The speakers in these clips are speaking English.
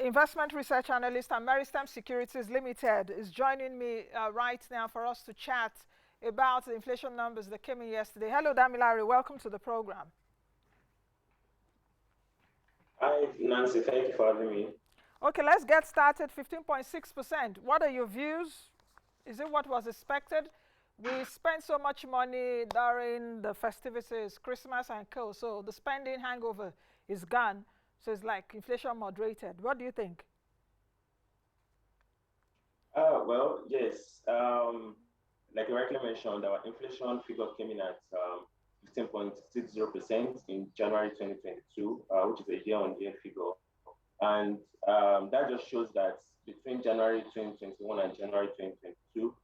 investment research analyst at Meristem Securities Limited, is joining me right now for us to chat about the inflation numbers that came in yesterday. Hello, Damilare. Welcome to the program. Hi, Nancy. Thank you for having me. Okay, let's get started. 15.6%. What are your views? Is it what was expected? We spent so much money during the festivities, Christmas and co. So the spending hangover is gone. So it's like inflation moderated. What do you think? Well, yes. Like you rightly mentioned, our inflation figure came in at 15.60% in January 2022, which is a year-on-year figure. And that just shows that between January 2021 and January 2022,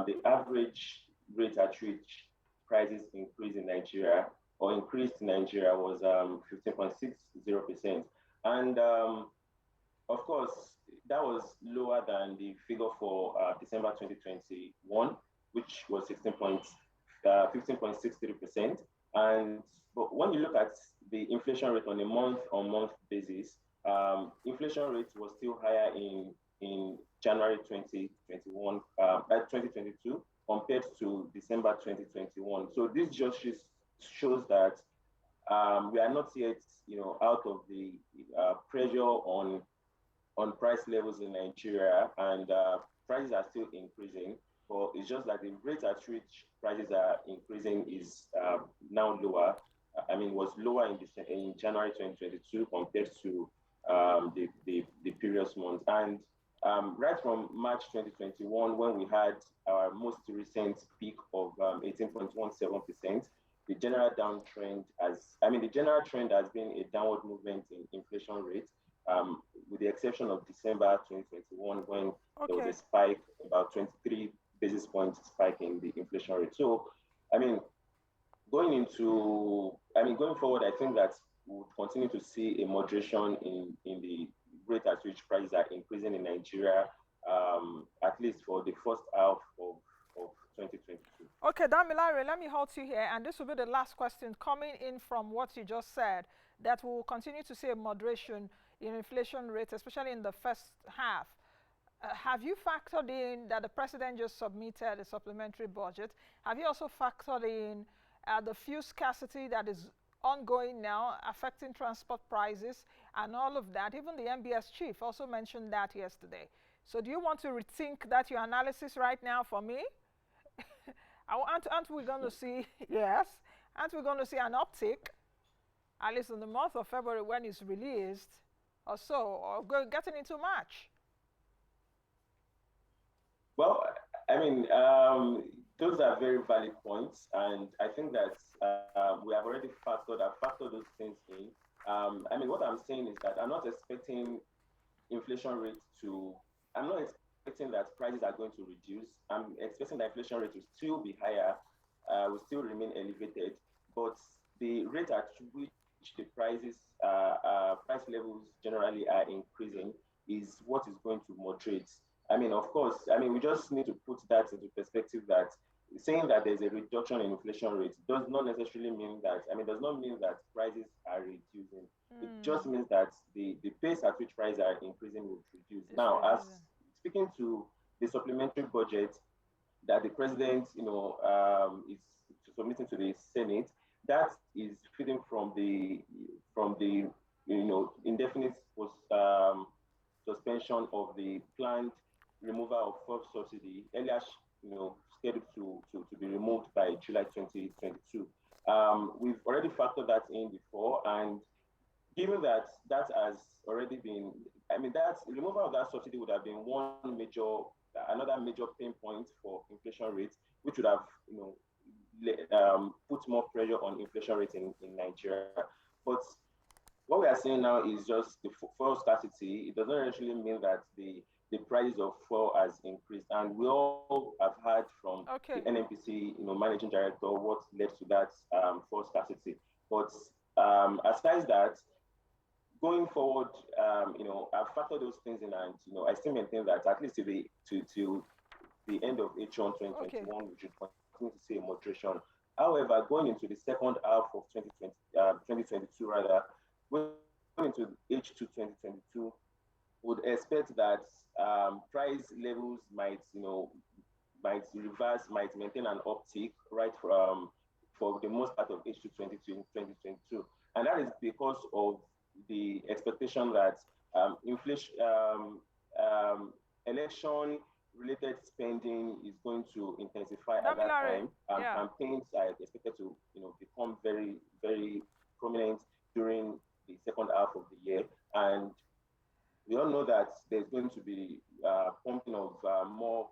the average rate at which prices increased in Nigeria or increased in Nigeria was 15.60%. And of course, that was lower than the figure for December 2021, which was 15.63%. And but when you look at the inflation rate on a month-on-month basis, inflation rate was still higher in January 2021, 2022 compared to December 2021. So this just shows that we are not yet, out of the pressure on price levels in Nigeria, and prices are still increasing. But it's just that the rate at which prices are increasing is now lower. Was lower in January 2022 compared to the previous month. And right from March 2021, when we had our most recent peak of 18.17%, the general trend has been a downward movement in inflation rate, with the exception of December 2021, when there was a spike, about 23 basis points spike in the inflation rate. So, going forward, I think that we'll continue to see a moderation in the rate at which prices are increasing in Nigeria, at least for the first half of 2022. Okay, Damilare, let me hold you here, and this will be the last question coming in from what you just said, that we will continue to see a moderation in inflation rates, especially in the first half. Have you factored in that the president just submitted a supplementary budget? Have you also factored in the fuel scarcity that is ongoing now, affecting transport prices and all of that? Even the MBS chief also mentioned that yesterday. So do you want to rethink that your analysis right now for me? Aren't we going to see, yes, aren't we going to see an uptick, at least in the month of February when it's released or so, or getting into March? Well, those are very valid points, and I think that we have already factored those things in. What I'm saying is that I'm not expecting inflation rate I'm not expecting that prices are going to reduce. I'm expecting the inflation rate to still be higher, will still remain elevated, but the rate at which the price levels generally are increasing is what is going to moderate. Of course, we just need to put that into perspective, that saying that there's a reduction in inflation rate does not necessarily mean that, does not mean that prices are reducing. It just means that the pace at which prices are increasing will reduce. Now, as speaking to the supplementary budget that the president, is submitting to the Senate, that is feeding from the indefinite suspension of the planned removal of fuel subsidy, earlier scheduled to be removed by July 2022. We've already factored that in before, and given that that has already been, that removal of that subsidy would have been another major pain point for inflation rates, which would have put more pressure on inflation rate in Nigeria. But what we are seeing now is just the fuel scarcity. It doesn't actually mean that the price of fuel has increased, and we all have heard from the NNPC, managing director, what led to that fuel scarcity. But aside that, going forward, I've factored those things in, and I still maintain that at least to the end of H1 2021, we should continue to see a moderation. However, going into the second half of 2022, rather, going into H2 2022, we'll expect that price levels might, might reverse, might maintain an uptick right from for the most part of H2 2022. And that is because of the expectation that inflation, election related spending is going to intensify at that Damilare, time. yeah. Campaigns are expected to, become very, very prominent during the second half of the year. And we all know that there's going to be pumping of more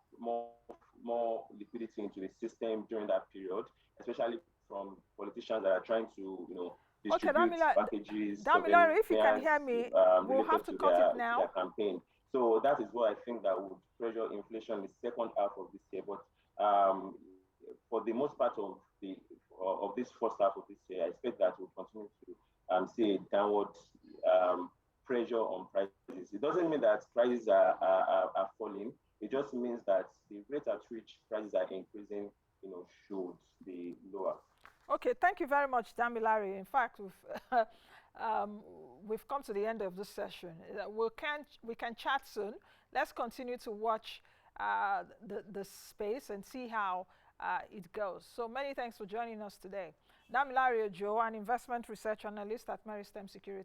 liquidity into the system during that period, especially from politicians that are trying to, Okay, distribute packages, Damilare, if you can hear me, we'll have related to to cut it to their now. campaign. So that is what I think that would pressure inflation in the second half of this year. But for the most part of this first half of this year, I expect that we'll continue to see a downward pressure on prices. It doesn't mean that prices are falling. It just means that the rate at which prices are increasing, should be lower. Okay, thank you very much, Damilare. In fact, we've come to the end of this session. We can chat soon. Let's continue to watch the space and see how it goes. So many thanks for joining us today. Damilare Ojo, an investment research analyst at Meristem Securities.